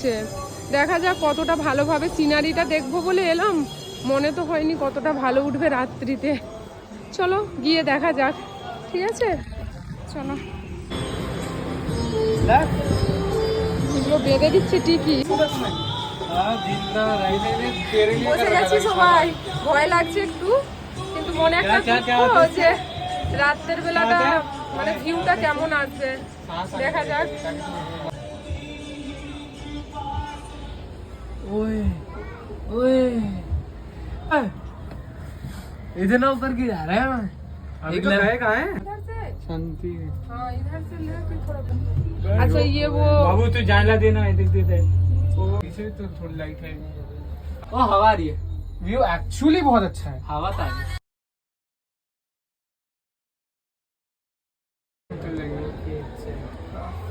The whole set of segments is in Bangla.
হচ্ছে। দেখা যাক কতটা ভালোভাবে সিনারিটা দেখবো বলে এলাম, মনে তো হয়নি কতটা ভালো উঠবে রাত্রিতে। চলো গিয়ে দেখা যাক, ঠিক আছে চলো। এগুলো বেঁধে দিচ্ছে ঠিকই, বসে গেছি সবাই, ভয় লাগছে একটু, কিন্তু মনে একটা দুঃখ যে রাতের বেলাটা মানে ভিউটা কেমন আসবে দেখা যাক। इधर ना ऊपर की जा रहे हैं। अभी तो गए कहाँ हैं? इधर से, शांति है। हाँ इधर से लेके थोड़ा। अच्छा ये वो बाबू तू जानला देना इधर देते पीछे तो थोड़ी लाइट है। ओ हवा आ रही है, व्यू एक्चुअली बहुत अच्छा है। हवा तो आ रही है।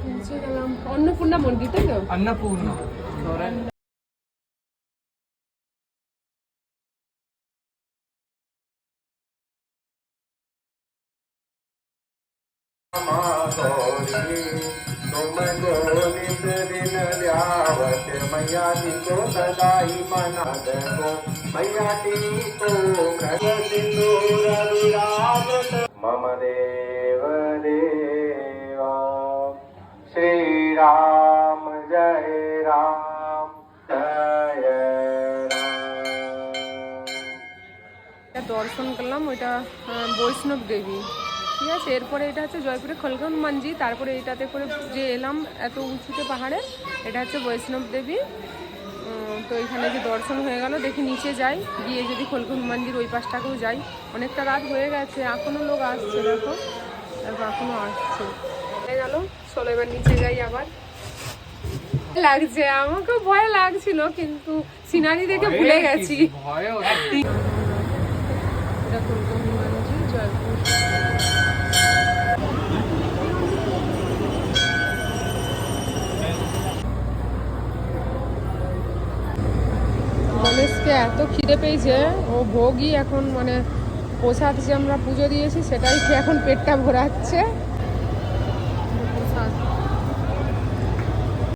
নিচে গেলাম অন্নপূর্ণা মন্দির, তাই তো? अन्नपूर्णा तुम जो नित दिन ल्यावत मैया जी को सदाई मना दो मैया जी को सिंदूर विराजत मम देव देवा श्री राम जय राम जय राम। দর্শন করলাম, ওইটা বৈষ্ণব দেবী, ঠিক আছে। এরপরে এটা হচ্ছে জয়পুরে খলকা হনুমানজি, তারপরে এটাতে করে যে এলাম এত উঁচুতে পাহাড়ে, এটা হচ্ছে বৈষ্ণব দেবী। তো এখানে যে দর্শন হয়ে গেল, দেখি নিচে যাই, গিয়ে যদি খলকা হনুমানজির ওই পাশটাকেও যাই। অনেকটা রাত হয়ে গেছে, এখনও লোক আসছে, দেখো এখনও আসছে। হয়ে গেল, চলো এবার নিচে যাই। আবার লাগছে, আমাকেও ভয় লাগছিল, কিন্তু সিনারি দেখে ভুলে গেছি। এটা খলকা হনুমানজি জয়পুর। গণেশকে এত খিদে পেয়েছে, ও ভোগই এখন মানে প্রসাদ যে আমরা পুজো দিয়েছি সেটাই খেয়ে এখন পেটটা ভরাচ্ছে।